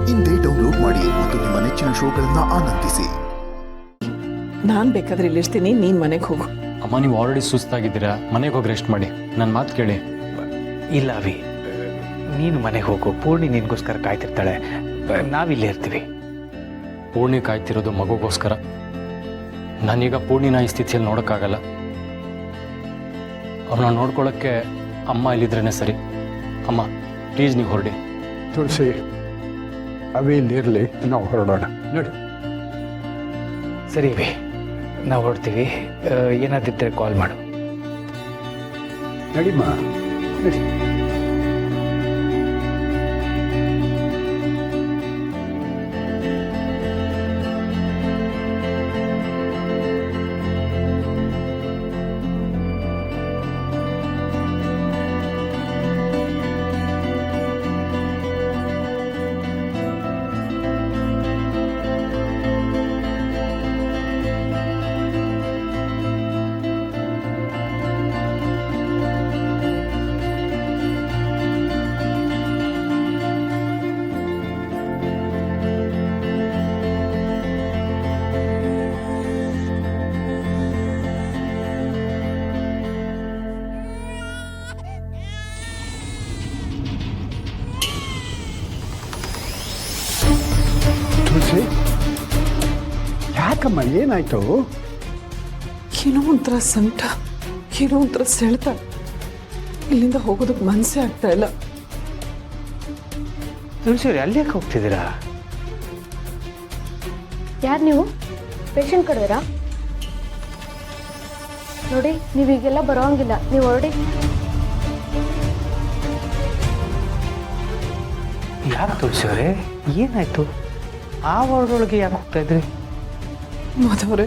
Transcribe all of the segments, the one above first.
ಇಂದೇ ಡೌನ್ಲೋಡ್ ಮಾಡಿ ಮತ್ತು ನಿಮ್ಮ ನೆಚ್ಚಿನ ಶೋಗಳನ್ನ ಆನಂದಿಸಿ. ನಾನು ಬೇಕಾದ್ರೆ ಇಲ್ಲಿರ್ತೀನಿ, ನೀನು ಮನೆಗೆ ಹೋಗು. ಅಮ್ಮ, ನೀವು ಆಲ್ರೆಡಿ ಸುಸ್ತಾಗಿದ್ದೀರಾ, ಮನೆಗೆ ಹೋಗಿ ರೆಸ್ಟ್ ಮಾಡಿ. ನನ್ನ ಮಾತು ಕೇಳಿ. ಇಲ್ಲ ಅವಿ, ನೀನು ಮನೆಗೆ ಹೋಗು. ಪೂರ್ಣಿ ನಿನಗೋಸ್ಕರ ಕಾಯ್ತಿರ್ತಾಳೆ, ನಾವಿಲ್ಲೇ ಇರ್ತೀವಿ. ಪೂರ್ಣಿ ಕಾಯ್ತಿರೋದು ಮಗುಗೋಸ್ಕರ. ನಾನೀಗ ಪೂರ್ಣಿನ ಈ ಸ್ಥಿತಿಯಲ್ಲಿ ನೋಡೋಕ್ಕಾಗಲ್ಲ. ಅವ್ರನ್ನ ನೋಡ್ಕೊಳ್ಳೋಕ್ಕೆ ಅಮ್ಮ ಇಲ್ಲಿದ್ರೇ ಸರಿ. ಅಮ್ಮ ಪ್ಲೀಸ್ ನೀವು ಹೊರಡಿ. ತುಳಸಿ, ಅವಿ ಇಲ್ಲಿರಲಿ, ನಾವು ಹೊರಡೋಣ. ನೋಡಿ, ಸರಿ ಅವಿ, ನಾವು ಹೊರಡ್ತೀವಿ. ಏನಾದಿದ್ದರೆ ಕಾಲ್ ಮಾಡು. ನಡಿಮ್ಮ, ನಡಿ. ತುಳಸಿ, ಯಾಕಮ್ಮ, ಏನಾಯ್ತು? ಏನೋ ಒಂಥರ ಸಂಕಟ, ಏನೋ ಒಂಥರ ಸೆಳೆತ. ಇಲ್ಲಿಂದ ಹೋಗೋದಕ್ಕೆ ಮನಸ್ಸೇ ಆಗ್ತಾ ಇಲ್ಲ. ತುಳಸಿ, ಅಲ್ಲಿ ಯಾಕೆ ಹೋಗ್ತಿದ್ದೀರಾ? ಯಾರು ನೀವು? ಪೇಷಂಟ್ ಕಡೆದಿರಾ? ನೋಡಿ, ನೀವು ಈಗೆಲ್ಲ ಬರೋಂಗಿಲ್ಲ, ನೀವು ಹೊರಡಿ. ಯಾಕೆ ತುಳಸಿ ಅವರೇ, ಏನಾಯ್ತು? ಆ ವಾರ್ಡೊಳಗೆ ಯಾಕೆ ಹೋಗ್ತಾ ಇದ್ರಿ? ಮಾಧವ್ರೆ,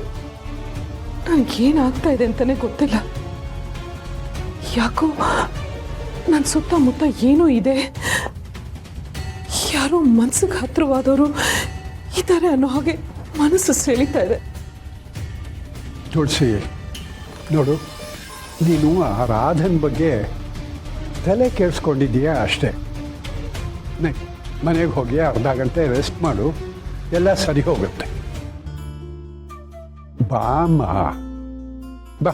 ನನಗೇನಾಗ್ತಾ ಇದೆ ಅಂತಲೇ ಗೊತ್ತಿಲ್ಲ. ಯಾಕೋ ನನ್ನ ಸುತ್ತಮುತ್ತ ಏನೋ ಇದೆ. ಯಾರೋ ಮನಸ್ಸಿಗೆ ಹತ್ರವಾದವರು ಇದ್ದಾರೆ ಅನ್ನೋ ಹಾಗೆ ಮನಸ್ಸು ಸೆಳೀತಾ ಇದೆ. ತುಳಸಿ, ನೋಡು, ನೀನು ಆ ರಾಧನ್ ಬಗ್ಗೆ ತಲೆ ಕೆಡಿಸ್ಕೊಂಡಿದ್ದೀಯಾ ಅಷ್ಟೇ. ಮನೆಗೆ ಹೋಗಿ ಅರ್ಧ ಗಂಟೆ ರೆಸ್ಟ್ ಮಾಡು, ಎಲ್ಲ ಸರಿ ಹೋಗುತ್ತೆ. ಬಾಮ್ಮ, ಬಾ.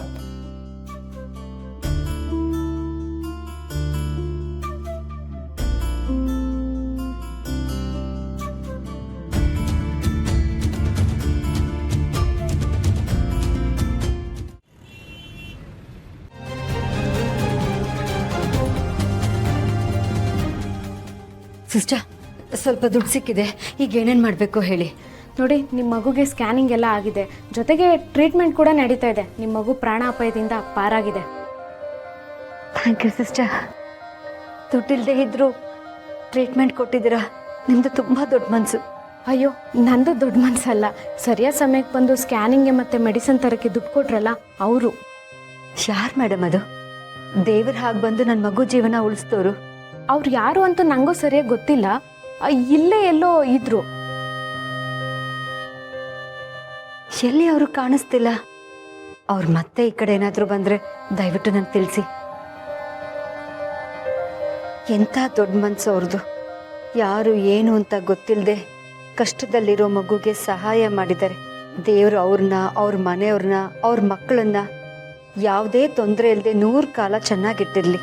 ಸಿಸ್ಟರ್, ಸ್ವಲ್ಪ ದುಡ್ಡು ಸಿಕ್ಕಿದೆ, ಈಗ ಏನೇನು ಮಾಡಬೇಕು ಹೇಳಿ. ನೋಡಿ, ನಿಮ್ಮ ಮಗುಗೆ ಸ್ಕ್ಯಾನಿಂಗ್ ಎಲ್ಲ ಆಗಿದೆ, ಜೊತೆಗೆ ಟ್ರೀಟ್ಮೆಂಟ್ ಕೂಡ ನಡೀತಾ ಇದೆ. ನಿಮ್ಮ ಮಗು ಪ್ರಾಣಾಪಾಯದಿಂದ ಪಾರಾಗಿದೆ. Thank you sister. ದುಡ್ಡಿಲ್ಲದೆ ಇದ್ದರೂ ಟ್ರೀಟ್ಮೆಂಟ್ ಕೊಟ್ಟಿದ್ದೀರಾ, ನಿಮ್ಮದು ತುಂಬ ದೊಡ್ಡ ಮನಸ್ಸು. ಅಯ್ಯೋ, ನಂದು ದೊಡ್ಡ ಮನಸ್ಸಲ್ಲ. ಸರಿಯಾದ ಸಮಯಕ್ಕೆ ಬಂದು ಸ್ಕ್ಯಾನಿಂಗ್ಗೆ ಮತ್ತು ಮೆಡಿಸಿನ್ ತರಕ್ಕೆ ದುಡ್ಡು ಕೊಟ್ರಲ್ಲ ಅವರು. ಯಾರು ಮೇಡಮ್ ಅದು? ದೇವ್ರ ಹಾಗೆ ಬಂದು ನನ್ನ ಮಗು ಜೀವನ ಉಳಿಸ್ತೋರು. ಅವ್ರು ಯಾರು ಅಂತ ನನಗೂ ಸರಿಯಾಗಿ ಗೊತ್ತಿಲ್ಲ. ಇಲ್ಲೇ ಎಲ್ಲೋ ಇದ್ರು. ಎಲ್ಲಿ ಅವರು ಕಾಣಿಸ್ತಿಲ್ಲ. ಅವ್ರು ಮತ್ತೆ ಈ ಕಡೆ ಏನಾದರೂ ಬಂದರೆ ದಯವಿಟ್ಟು ನನಗೆ ತಿಳಿಸಿ. ಎಂಥ ದೊಡ್ಡ ಮನಸ್ಸು ಅವ್ರದ್ದು. ಯಾರು ಏನು ಅಂತ ಗೊತ್ತಿಲ್ಲದೆ ಕಷ್ಟದಲ್ಲಿರೋ ಮಗುಗೆ ಸಹಾಯ ಮಾಡಿದ್ದಾರೆ. ದೇವರು ಅವ್ರನ್ನ, ಅವ್ರ ಮನೆಯವ್ರನ್ನ, ಅವ್ರ ಮಕ್ಕಳನ್ನ ಯಾವುದೇ ತೊಂದರೆ ಇಲ್ಲದೆ 100 ಕಾಲ ಚೆನ್ನಾಗಿಟ್ಟಿರಲಿ.